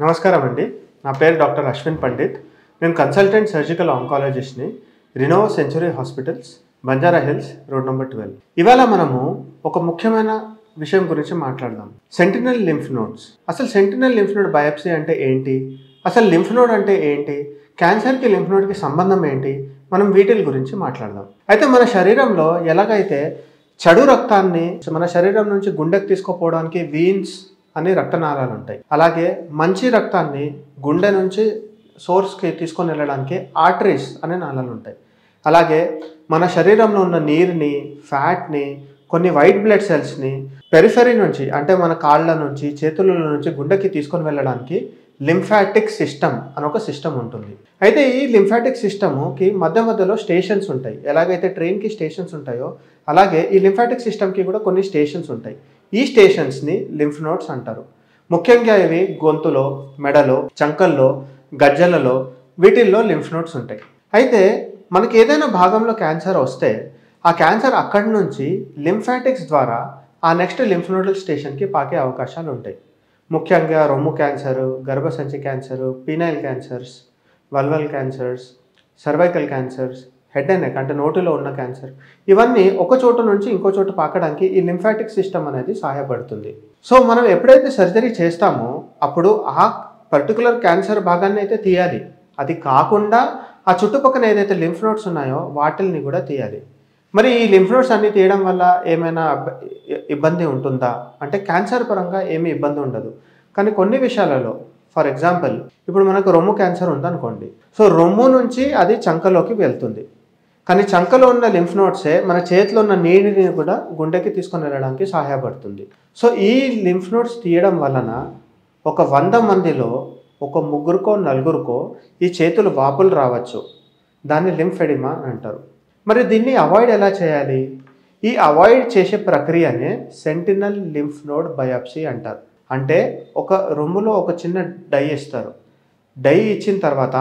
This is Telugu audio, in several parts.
నమస్కారం అండి. నా పేరు డాక్టర్ అశ్విన్ పండిత్. నేను కన్సల్టెంట్ సర్జికల్ ఆంకాలజిస్ట్ని, Renova century hospitals, Banjara hills, road number 12. ఇవాళ మనము ఒక ముఖ్యమైన విషయం గురించి మాట్లాడదాం. Sentinel lymph nodes. అసలు సెంటినల్ లింఫ్ నోడ్ బయాప్సీ అంటే ఏంటి? అసలు లింఫ్ నోడ్ అంటే ఏంటి? క్యాన్సర్కి లింఫ్ నోడ్కి సంబంధం ఏంటి? మనం వీటి గురించి మాట్లాడదాం. అయితే మన శరీరంలో ఎలాగైతే చెడు రక్తాన్ని మన శరీరం నుంచి గుండెకి తీసుకుపోవడానికి వీన్స్ అనే రక్తనాళాలు ఉంటాయి, అలాగే మంచి రక్తాన్ని గుండె నుంచి సోర్స్కి తీసుకొని వెళ్ళడానికి ఆర్టరీస్ అనే నాళాలు ఉంటాయి. అలాగే మన శరీరంలో ఉన్న నీరుని, ఫ్యాట్ని, కొన్ని వైట్ బ్లడ్ సెల్స్ని పెరిఫెరీ నుంచి, అంటే మన కాళ్ళ నుంచి, చేతుల నుంచి గుండెకి తీసుకొని వెళ్ళడానికి లింఫాటిక్ సిస్టమ్ అని ఒక సిస్టమ్ ఉంటుంది. అయితే ఈ లింఫాటిక్ సిస్టమ్కి మధ్యలో స్టేషన్స్ ఉంటాయి. ఎలాగైతే ట్రైన్కి స్టేషన్స్ ఉంటాయో అలాగే ఈ లింఫాటిక్ సిస్టమ్కి కూడా కొన్ని స్టేషన్స్ ఉంటాయి. ఈ స్టేషన్స్ని లింఫ్ నోడ్స్ అంటారు. ముఖ్యంగా ఇవి గొంతులో, మెడలో, చంకల్లో, గజ్జలలో, వీటిల్లో లింఫ్ నోడ్స్ ఉంటాయి. అయితే మనకి ఏదైనా భాగంలో క్యాన్సర్ వస్తే ఆ క్యాన్సర్ అక్కడి నుంచి లింఫాటిక్స్ ద్వారా ఆ నెక్స్ట్ లింఫ్ నోడల్ స్టేషన్కి పాకే అవకాశాలు ఉంటాయి. ముఖ్యంగా రొమ్ము క్యాన్సరు, గర్భసంచి cancer, penile cancers, vulval cancers, cervical cancers, head and neck అంటే నోటిలో ఉన్న క్యాన్సర్, ఇవన్నీ ఒక చోటు నుంచి ఇంకో చోటు పాకడానికి ఈ లింఫాటిక్ సిస్టమ్ అనేది సహాయపడుతుంది. సో మనం ఎప్పుడైతే సర్జరీ చేస్తామో అప్పుడు ఆ పర్టికులర్ క్యాన్సర్ భాగాన్ని అయితే తీయాలి. అది కాకుండా ఆ చుట్టుపక్కల ఏదైతే లింఫ్ నోడ్స్ ఉన్నాయో వాటిని కూడా తీయాలి. మరి ఈ లింఫ్ నోడ్స్ అన్ని తీయడం వల్ల ఏమైనా ఇబ్బంది ఉంటుందా అంటే క్యాన్సర్ పరంగా ఏమీ ఇబ్బంది ఉండదు. కానీ కొన్ని విషయాలలో, ఫర్ ఎగ్జాంపుల్ ఇప్పుడు మనకు రొమ్ము క్యాన్సర్ ఉందనుకోండి, సో రొమ్ము నుంచి అది చంకలోకి వెళ్తుంది. కానీ చంకలో ఉన్న లింఫ్ నోడ్సే మన చేతిలో ఉన్న నీటిని కూడా గుండెకి తీసుకొని వెళ్ళడానికి సహాయపడుతుంది. సో ఈ లింఫ్ నోడ్స్ తీయడం వలన ఒక 100 మందిలో ఒక 3కో 4కో ఈ చేతులు వాపులు రావచ్చు. దాన్ని లింఫెడిమా అంటారు. మరి దీన్ని అవాయిడ్ ఎలా చేయాలి? ఈ అవాయిడ్ చేసే ప్రక్రియనే సెంటినల్ లింఫ్ నోడ్ బయాప్సీ అంటారు. అంటే ఒక రొమ్ములో ఒక చిన్న డై ఇస్తారు. డై ఇచ్చిన తర్వాత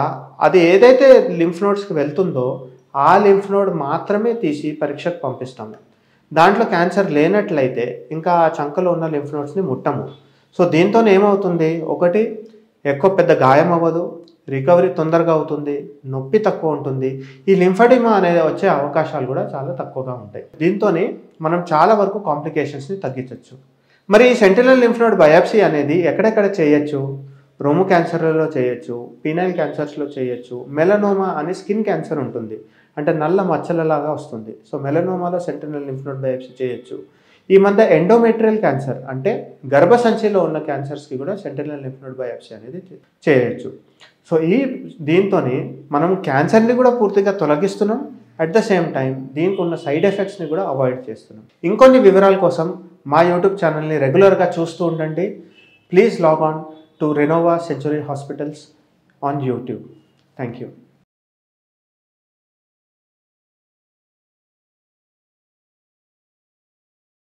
అది ఏదైతే లింఫ్ నోడ్స్కి వెళ్తుందో ఆ లింఫ్ నోడ్ మాత్రమే తీసి పరీక్షకు పంపిస్తాము. దాంట్లో క్యాన్సర్ లేనట్లయితే ఇంకా ఆ చంకలో ఉన్న లింఫ్ నోడ్స్ని ముట్టము. సో దీంతో ఏమవుతుంది? ఒకటి, ఎక్కువ పెద్ద గాయం అవ్వదు, రికవరీ తొందరగా అవుతుంది, నొప్పి తక్కువ ఉంటుంది, ఈ లింఫెడిమా అనేది వచ్చే అవకాశాలు కూడా చాలా తక్కువగా ఉంటాయి. దీంతో మనం చాలా వరకు కాంప్లికేషన్స్ని తగ్గించవచ్చు. మరి ఈ సెంటినల్ లింఫ్ నోడ్ బయాప్సీ అనేది ఎక్కడెక్కడ చేయొచ్చు? రొమ్ము క్యాన్సర్లలో చేయొచ్చు, పీనైల్ క్యాన్సర్స్లో చేయొచ్చు, మెలనోమా అనే స్కిన్ క్యాన్సర్ ఉంటుంది, అంటే నల్ల మచ్చలలాగా వస్తుంది. సో మెలనోమాలో సెంటినల్ లింఫ్ నోడ్ బయాప్సీ చేయొచ్చు. ఈ మధ్య ఎండోమెట్రియల్ క్యాన్సర్ అంటే గర్భసంచిలో ఉన్న క్యాన్సర్స్కి కూడా సెంటినల్ లింఫ్ నోడ్ బయాప్సీ అనేది చేయొచ్చు. సో దీంతో మనం క్యాన్సర్ని కూడా పూర్తిగా తొలగిస్తున్నాం, అట్ ద సేమ్ టైం దీనికి ఉన్న సైడ్ ఎఫెక్ట్స్ని కూడా అవాయిడ్ చేస్తున్నాం. ఇంకొన్ని వివరాల కోసం మా యూట్యూబ్ ఛానల్ని రెగ్యులర్గా చూస్తూ ఉండండి. Please log on to Renova Century Hospitals on YouTube. Thank you.